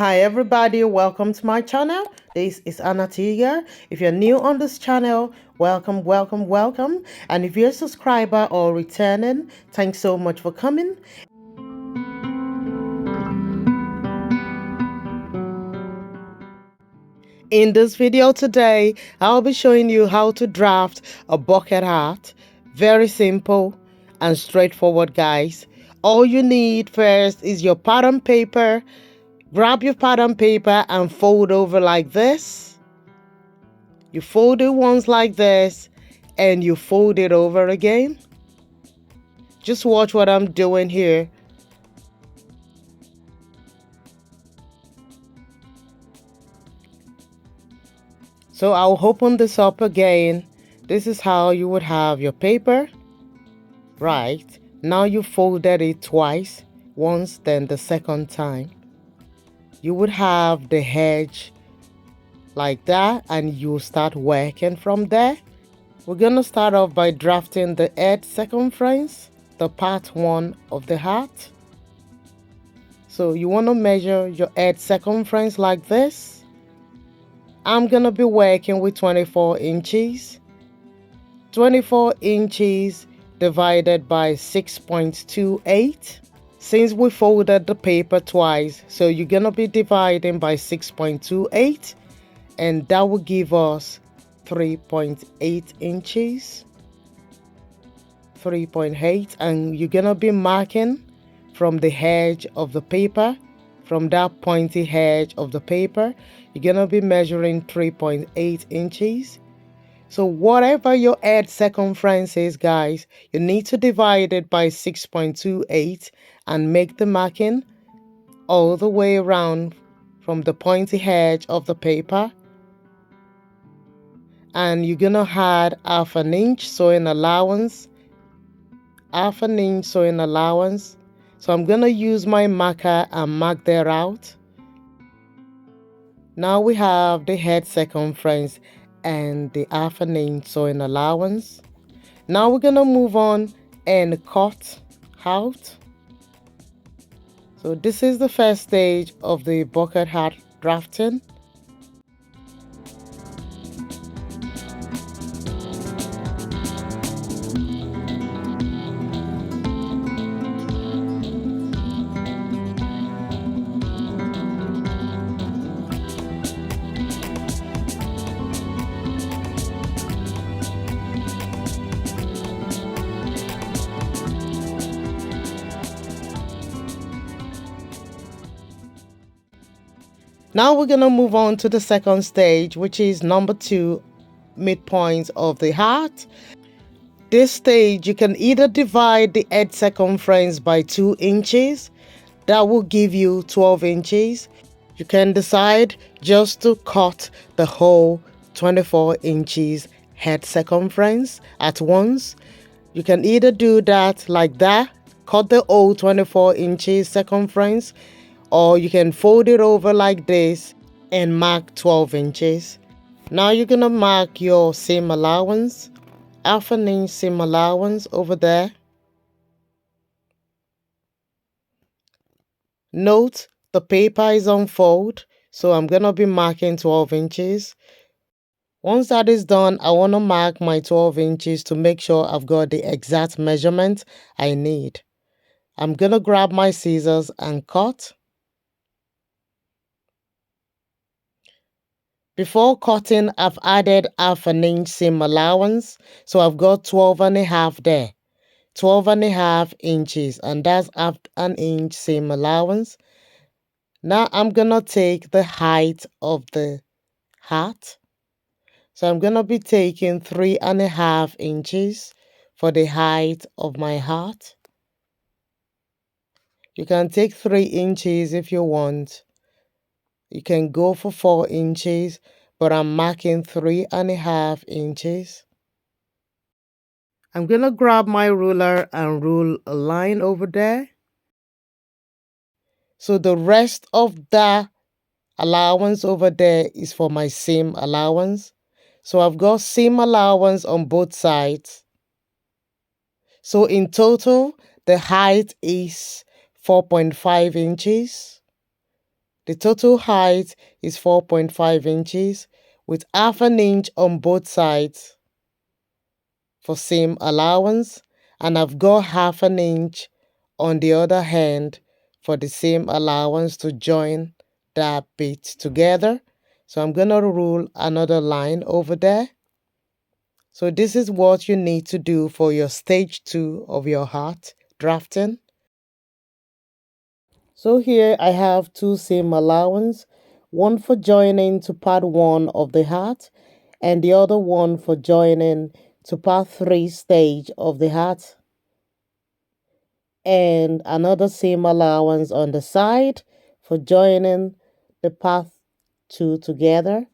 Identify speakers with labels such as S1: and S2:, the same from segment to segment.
S1: Hi everybody, welcome to my channel. This is Tega. If you're new on this channel, welcome. And if you're a subscriber or returning, thanks so much for coming. In this video today, I'll be showing you how to draft a bucket hat. Very simple and straightforward, guys. All you need first is your pattern paper. Grab your pattern paper and fold over like this. You fold it once like this and you fold it over again. Just watch what I'm doing here. So I'll open this up again. This is how you would have your paper. Right. Now you folded it twice, once then the second time. You would have the edge like that and you start working from there. We're going to start off by drafting the edge circumference, the part 1 of the hat. So you want to measure your edge circumference like this. I'm going to be working with 24 inches. 24 inches divided by 6.28. Since we folded the paper twice, so you're going to be dividing by 6.28 and that will give us 3.8 inches. 3.8, and you're going to be marking from the edge of the paper, from that pointy edge of the paper, you're going to be measuring 3.8 inches. So whatever your edge circumference is, guys, you need to divide it by 6.28 and make the marking all the way around from the pointy edge of the paper. And you're going to add half an inch sewing allowance. Half an inch sewing allowance. So I'm going to use my marker and mark that out. Now we have the head circumference and the half an inch sewing allowance. Now we're going to move on and cut out. So this is the first stage of the bucket hat drafting. Now we're going to move on to the second stage, which is number 2, midpoint of the hat. This stage, you can either divide the edge circumference by 2 inches. That will give you 12 inches. You can decide just to cut the whole 24 inches head circumference at once. You can either do that like that, cut the whole 24 inches circumference, or you can fold it over like this and mark 12 inches. Now you're going to mark your seam allowance, half an inch seam allowance over there. Note the paper is on fold, so I'm going to be marking 12 inches. Once that is done, I want to mark my 12 inches to make sure I've got the exact measurement I need. I'm going to grab my scissors and cut. Before cutting, I've added half an inch seam allowance, so I've got 12 and a half there. 12 and a half inches, and that's half an inch seam allowance. Now I'm going to take the height of the hat. So I'm going to be taking 3.5 inches for the height of my hat. You can take 3 inches if you want. You can go for 4 inches, but I'm marking 3.5 inches. I'm going to grab my ruler and rule a line over there. So the rest of the allowance over there is for my seam allowance. So I've got seam allowance on both sides. So in total, the height is 4.5 inches. The total height is 4.5 inches with half an inch on both sides for seam allowance, and I've got half an inch on the other hand for the seam allowance to join that bit together. So I'm gonna rule another line over there. So this is what you need to do for your stage 2 of your hat drafting. So here I have two seam allowance, one for joining to part 1 of the hat and the other one for joining to part 3 stage of the hat, and another seam allowance on the side for joining the part 2 together.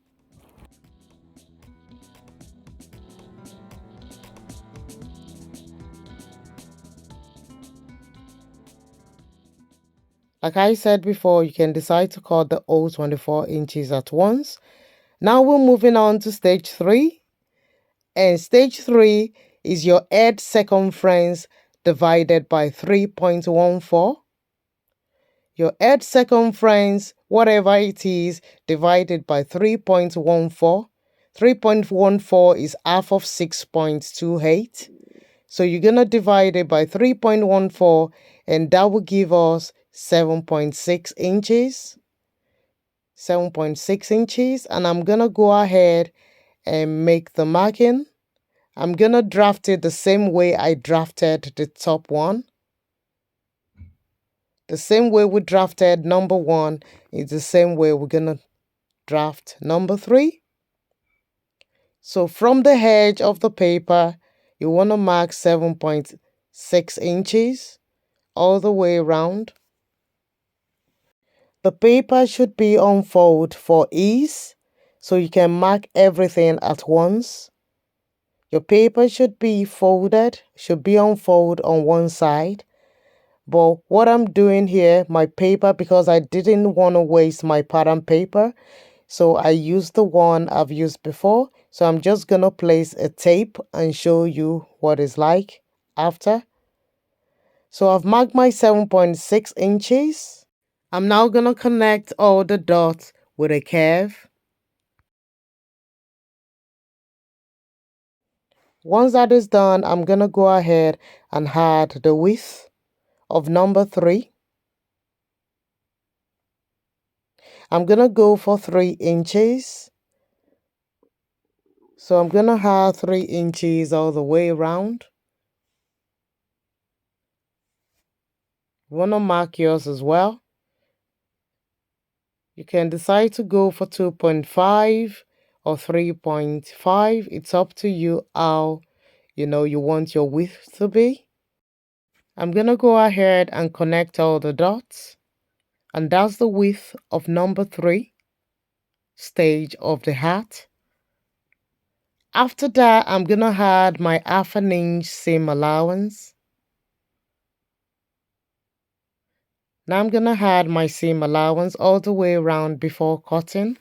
S1: Like I said before, you can decide to cut the whole 24 inches at once. Now we're moving on to stage 3. And stage 3 is your head circumference divided by 3.14. Your head circumference, whatever it is, divided by 3.14. 3.14 is half of 6.28. So you're going to divide it by 3.14 and that will give us 7.6 inches. 7.6 inches, and I'm going to go ahead and make the marking. I'm going to draft it the same way I drafted the top one. The same way we drafted number 1 is the same way we're going to draft number 3. So from the edge of the paper, you want to mark 7.6 inches all the way around. The paper should be on fold for ease, so you can mark everything at once. Your paper should be folded, should be on fold on one side. But what I'm doing here, my paper, because I didn't want to waste my pattern paper, so I used the one I've used before. So I'm just going to place a tape and show you what it's like after. So I've marked my 7.6 inches. I'm now going to connect all the dots with a curve. Once that is done, I'm going to go ahead and add the width of number 3. I'm going to go for 3 inches. So I'm going to add 3 inches all the way around. You want to mark yours as well. You can decide to go for 2.5 or 3.5. It's up to you how you want your width to be. I'm going to go ahead and connect all the dots. And that's the width of number 3 stage of the hat. After that, I'm going to add my half an inch seam allowance. Now I'm going to add my seam allowance all the way around before cutting.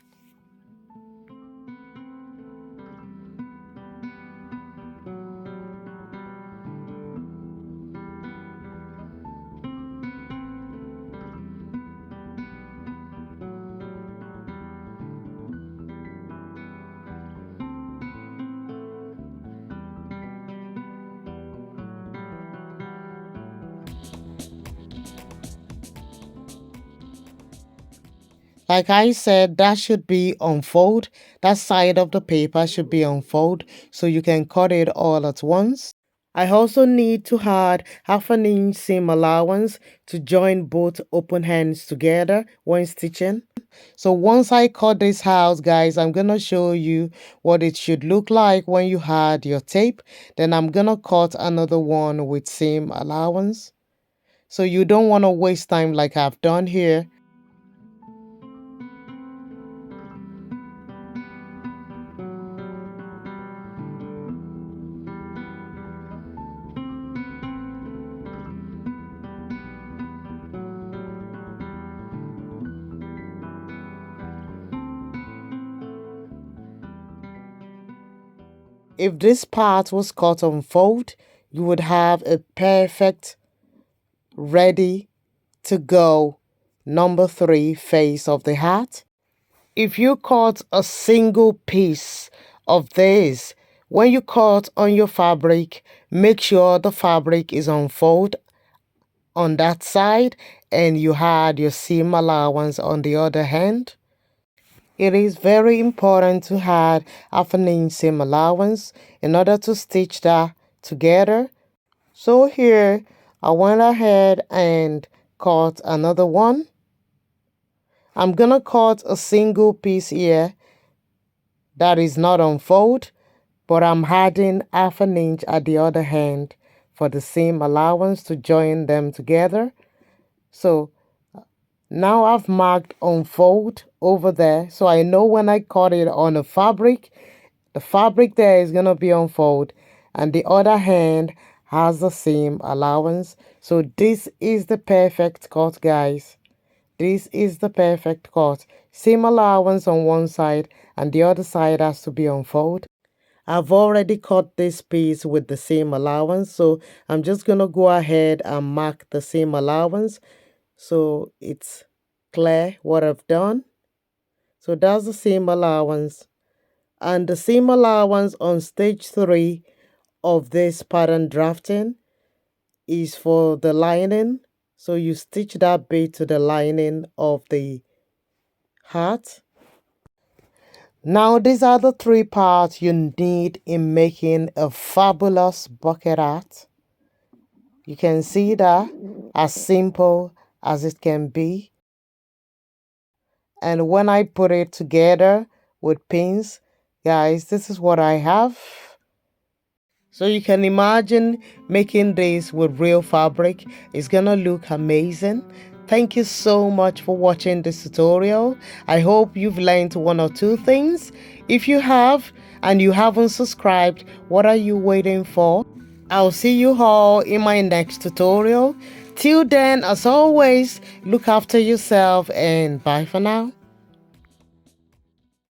S1: Like I said, that should be on fold. That side of the paper should be on fold so you can cut it all at once. I also need to add half an inch seam allowance to join both open ends together when stitching. So once I cut this out, guys, I'm going to show you what it should look like when you add your tape. Then I'm going to cut another one with seam allowance. So you don't want to waste time like I've done here. If this part was cut on fold, you would have a perfect, ready to go number 3 face of the hat. If you cut a single piece of this, when you cut on your fabric, make sure the fabric is unfolded on that side and you had your seam allowance on the other hand. It is very important to add half an inch seam allowance in order to stitch that together. So here I went ahead and cut another one. I'm gonna cut a single piece here that is not unfold, but I'm adding half an inch at the other hand for the seam allowance to join them together. So now I've marked unfold over there, so I know when I cut it on a fabric, the fabric there is gonna be unfold and the other hand has the seam allowance. So this is the perfect cut, guys. This is the perfect cut. Seam allowance on one side and the other side has to be unfold. I've already cut this piece with the seam allowance, so I'm just going to go ahead and mark the seam allowance so it's clear what I've done. So that's the seam allowance. And the seam allowance on stage 3 of this pattern drafting is for the lining. So you stitch that bit to the lining of the hat. Now these are the 3 parts you need in making a fabulous bucket hat. You can see that as simple as it can be. And when I put it together with pins, guys, this is what I have. So you can imagine making this with real fabric. It's gonna look amazing. Thank you so much for watching this tutorial. I hope you've learned 1 or 2 things. If you have and you haven't subscribed, what are you waiting for? I'll see you all in my next tutorial. Till then, as always, look after yourself and bye for now.